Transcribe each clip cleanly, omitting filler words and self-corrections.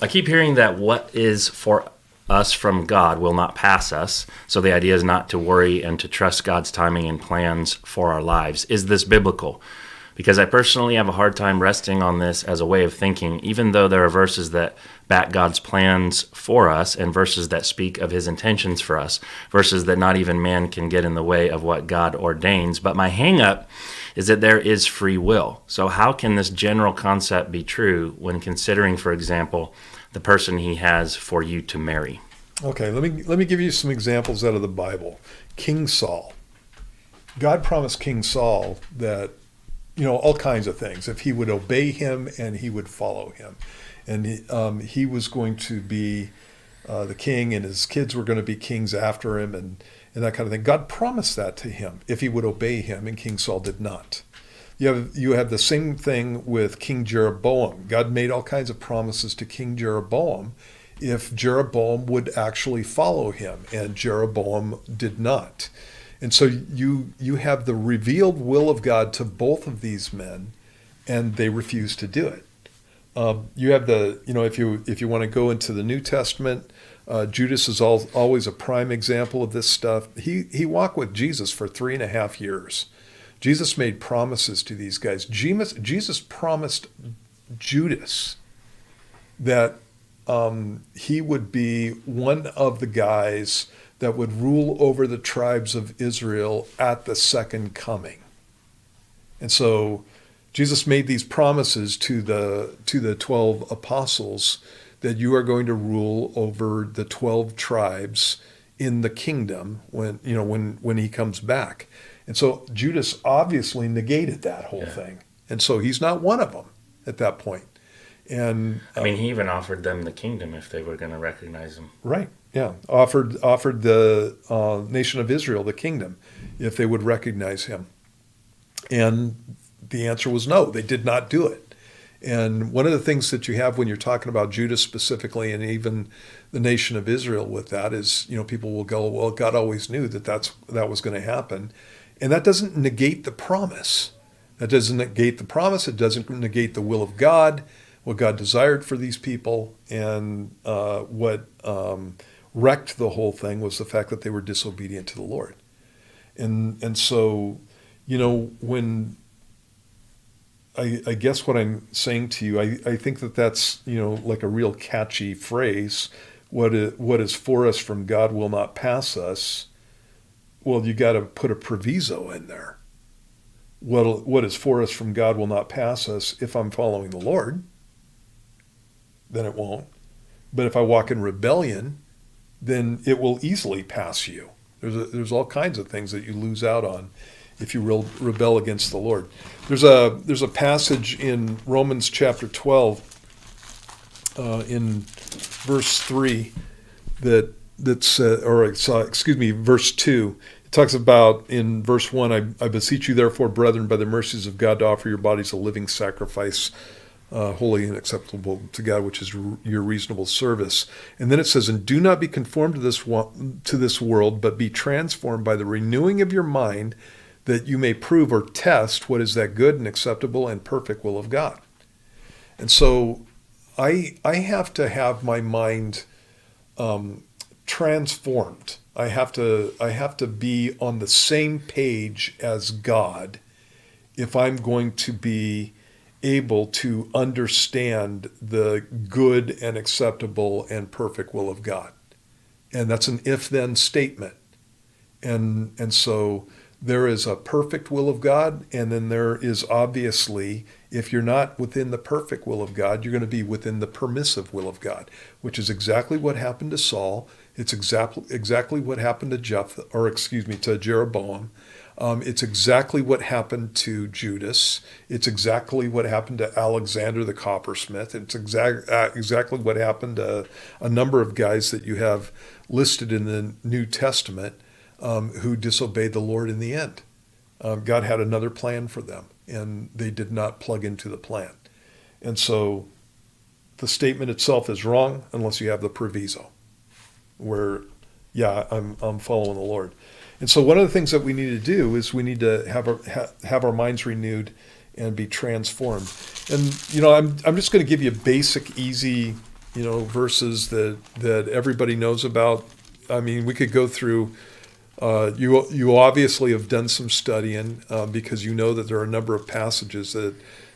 I keep hearing that what is for us from God will not pass us. So the idea is not to worry and to trust God's timing and plans for our lives. Is this biblical? Because I personally have a hard time resting on this as a way of thinking, even though there are verses that back God's plans for us and verses that speak of his intentions for us, verses that not even man can get in the way of what God ordains. But my hang up is that there is free will. So how can this general concept be true when considering, for example, the person he has for you to marry? Okay, let me give you some examples out of the Bible. King Saul. God promised King Saul that, all kinds of things, if he would obey him and he would follow him. And he was going to be the king, and his kids were going to be kings after him, and that kind of thing. God promised that to him if he would obey him, and King Saul did not. You have the same thing with King Jeroboam. God made all kinds of promises to King Jeroboam if Jeroboam would actually follow him, and Jeroboam did not. And so you have the revealed will of God to both of these men, and they refuse to do it. You have if you want to go into the New Testament, Judas is always a prime example of this stuff. He walked with Jesus for 3.5 years. Jesus made promises to these guys. Jesus promised Judas that he would be one of the guys that would rule over the tribes of Israel at the second coming. And so Jesus made these promises to the 12 apostles that you are going to rule over the 12 tribes in the kingdom when he comes back. And so Judas obviously negated that whole thing. And so he's not one of them at that point. And he even offered them the kingdom if they were going to recognize him. Right. Yeah. Offered the nation of Israel the kingdom if they would recognize him. And the answer was no, they did not do it. And one of the things that you have when you're talking about Judas specifically, and even the nation of Israel with that, is, people will go, well, God always knew that was going to happen. And that doesn't negate the promise. That doesn't negate the promise. It doesn't negate the will of God, what God desired for these people. And what wrecked the whole thing was the fact that they were disobedient to the Lord. And so, when I guess what I'm saying to you, I think that's, like a real catchy phrase. What is for us from God will not pass us. Well, you got to put a proviso in there. What is for us from God will not pass us. If I'm following the Lord, then it won't. But if I walk in rebellion, then it will easily pass you. There's all kinds of things that you lose out on if you rebel against the Lord. There's a passage in Romans chapter 12, in verse 3, verse 2. It talks about, in verse 1, I beseech you therefore, brethren, by the mercies of God, to offer your bodies a living sacrifice, holy and acceptable to God, which is your reasonable service. And then it says, and do not be conformed to this world, but be transformed by the renewing of your mind, that you may prove or test what is that good and acceptable and perfect will of God. And so I have to have my mind transformed. I have to be on the same page as God if I'm going to be able to understand the good and acceptable and perfect will of God. And that's an if-then statement. And so there is a perfect will of God, and then there is obviously, if you're not within the perfect will of God, you're going to be within the permissive will of God, which is exactly what happened to Saul. It's exactly what happened to Jeroboam. It's exactly what happened to Judas. It's exactly what happened to Alexander the coppersmith. It's exactly what happened to a number of guys that you have listed in the New Testament who disobeyed the Lord in the end. God had another plan for them, and they did not plug into the plan. And so the statement itself is wrong unless you have the proviso, where, I'm following the Lord. And so one of the things that we need to do is we need to have our minds renewed and be transformed. And I'm just going to give you basic, easy verses that everybody knows about. I mean, we could go through. You obviously have done some studying because you know that there are a number of passages that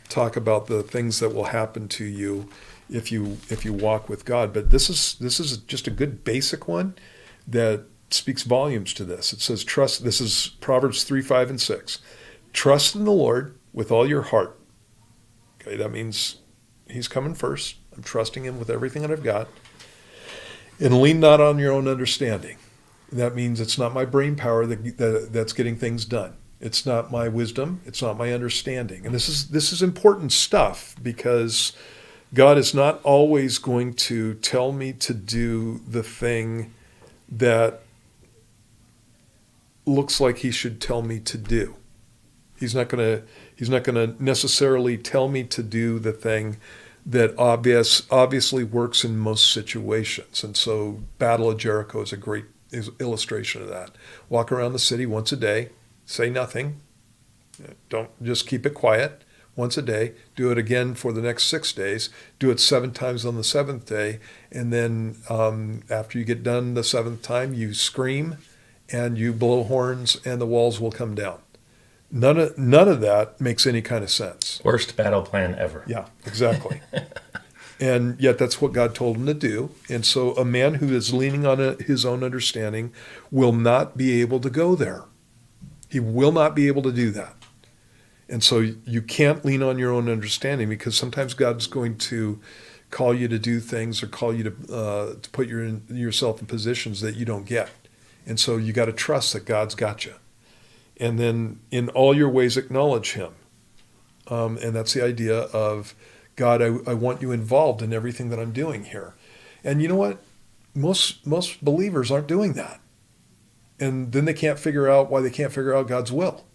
talk about the things that will happen to you if you walk with God. But this is just a good basic one that speaks volumes to this. It says, trust. This is Proverbs 3, 5, and 6. Trust in the Lord with all your heart. Okay, that means He's coming first. I'm trusting Him with everything that I've got. And lean not on your own understanding. That means it's not my brain power that's getting things done. It's not my wisdom. It's not my understanding. And this is important stuff, because God is not always going to tell me to do the thing that looks like He should tell me to do. He's not going to necessarily tell me to do the thing that obviously works in most situations. And so Battle of Jericho is a great illustration of that. Walk around the city once a day, say nothing. Don't just keep it quiet once a day. Do it again for the next 6 days. Do it 7 times on the 7th day. And then after you get done the 7th time, you scream and you blow horns and the walls will come down. None of that makes any kind of sense. Worst battle plan ever. Yeah, exactly. And yet that's what God told him to do. And so a man who is leaning on his own understanding will not be able to go there. He will not be able to do that. And so you can't lean on your own understanding, because sometimes God's going to call you to do things or call you to put yourself in positions that you don't get. And so you got to trust that God's got you. And then in all your ways acknowledge Him. And that's the idea of, God, I want you involved in everything that I'm doing here. And you know what? Most believers aren't doing that. And then they can't figure out why they can't figure out God's will.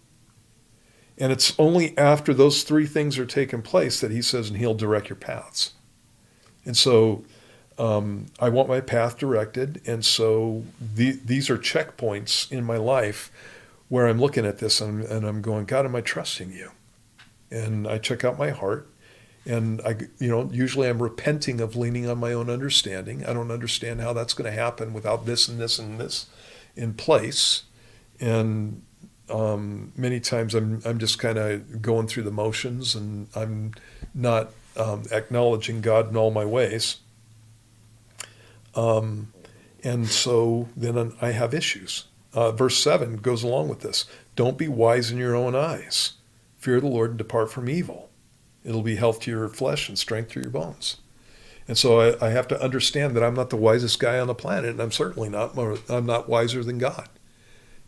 And it's only after those 3 things are taking place that He says, and He'll direct your paths. And so I want my path directed. And so these are checkpoints in my life where I'm looking at this and I'm going, God, am I trusting you? And I check out my heart. And usually I'm repenting of leaning on my own understanding. I don't understand how that's going to happen without this and this and this in place. And many times I'm just kind of going through the motions, and I'm not acknowledging God in all my ways. And so then I have issues. Verse 7 goes along with this. Don't be wise in your own eyes. Fear the Lord and depart from evil. It'll be health to your flesh and strength to your bones. And so I have to understand that I'm not the wisest guy on the planet, and I'm certainly not. I'm not wiser than God.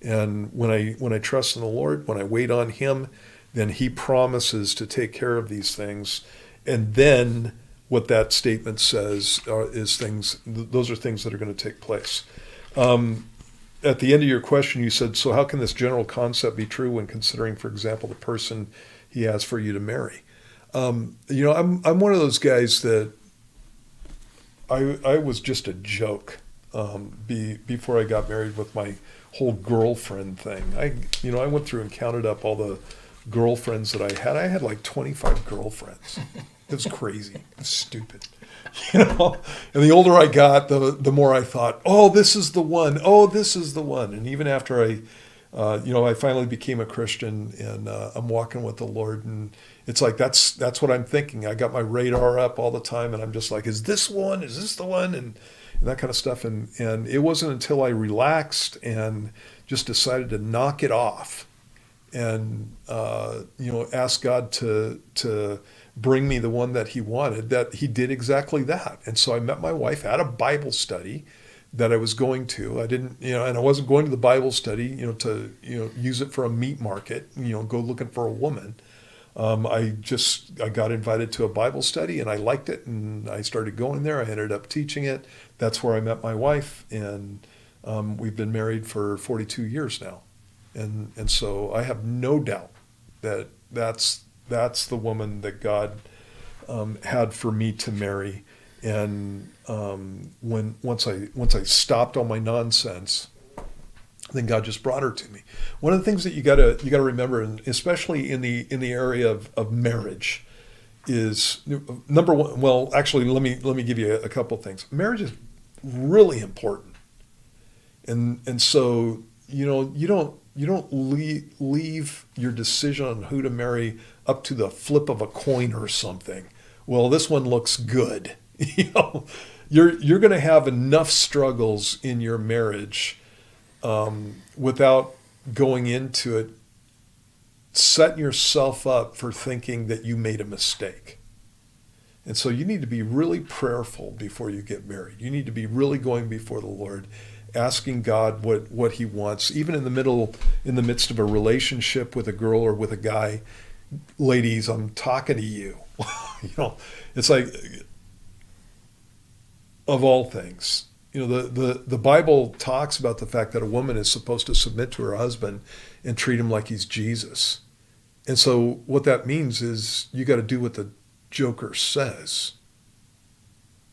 And when I trust in the Lord, when I wait on Him, then He promises to take care of these things. And then what that statement says is things. Those are things that are going to take place. At the end of your question, you said, so how can this general concept be true when considering, for example, the person He has for you to marry? I'm one of those guys that I was just a joke before I got married with my whole girlfriend thing. I went through and counted up all the girlfriends that I had. I had like 25 girlfriends. It was crazy. It was stupid. And the older I got, the more I thought, oh, this is the one. Oh, this is the one. And even after I finally became a Christian and I'm walking with the Lord, and it's like that's what I'm thinking. I got my radar up all the time, and I'm just like, is this one? Is this the one? And that kind of stuff. And it wasn't until I relaxed and just decided to knock it off and ask God to bring me the one that He wanted, that He did exactly that. And so I met my wife at a Bible study that I was going to. I didn't, and I wasn't going to the Bible study, to use it for a meat market, go looking for a woman. I got invited to a Bible study, and I liked it, and I started going there. I ended up teaching it. That's where I met my wife, and we've been married for 42 years now. And so I have no doubt that that's the woman that God had for me to marry. And once I stopped all my nonsense, then God just brought her to me. One of the things that you gotta remember, and especially in the area of marriage, is number one. Well, actually, let me give you a couple things. Marriage is really important, and so you don't leave your decision on who to marry up to the flip of a coin or something. Well, this one looks good. You're going to have enough struggles in your marriage without going into it setting yourself up for thinking that you made a mistake. And so you need to be really prayerful before you get married. You need to be really going before the Lord, asking God what he wants, even in the midst of a relationship with a girl or with a guy. Ladies, I'm talking to you. It's like, of all things, the Bible talks about the fact that a woman is supposed to submit to her husband and treat him like he's Jesus. And so what that means is you got to do what the joker says,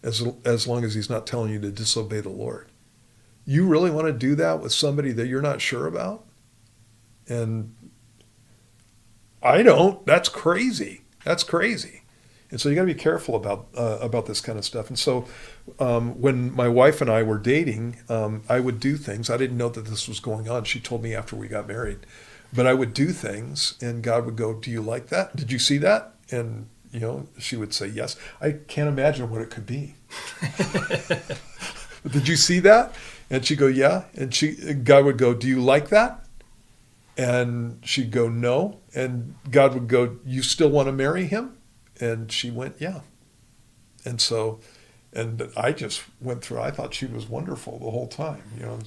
as long as he's not telling you to disobey the Lord. You really want to do that with somebody that you're not sure about? And I don't. That's crazy. That's crazy. And so you got to be careful about this kind of stuff. And so when my wife and I were dating, I would do things. I didn't know that this was going on. She told me after we got married. But I would do things, and God would go, "Do you like that? Did you see that?" And she would say yes. I can't imagine what it could be. Did you see that? And she'd go, "Yeah." And God would go, "Do you like that?" And she'd go, "No." And God would go, "You still want to marry him?" And she went, "Yeah." And so, and I just went through, I thought she was wonderful the whole time.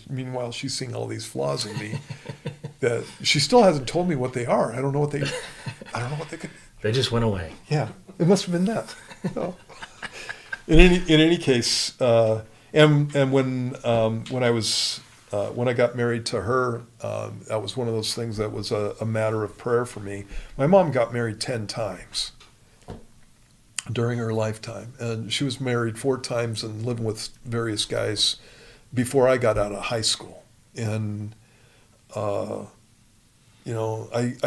Meanwhile, she's seeing all these flaws in me that she still hasn't told me what they are. I don't know what they could. They just went away. Yeah, it must have been that. So, in any case, and when I got married to her, that was one of those things that was a matter of prayer for me. My mom got married 10 times during her lifetime, and she was married 4 times and living with various guys before I got out of high school. And I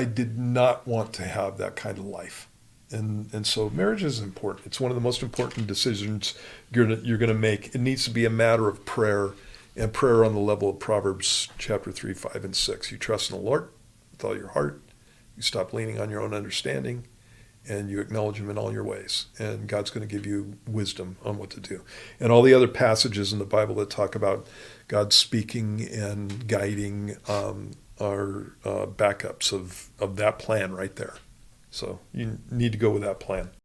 did not want to have that kind of life. And so marriage is important. It's one of the most important decisions you're going to make. It needs to be a matter of prayer, and prayer on the level of Proverbs chapter 3, 5, and 6. You trust in the Lord with all your heart. You stop leaning on your own understanding, and you acknowledge him in all your ways. And God's going to give you wisdom on what to do. And all the other passages in the Bible that talk about God speaking and guiding are backups of that plan right there. So you need to go with that plan.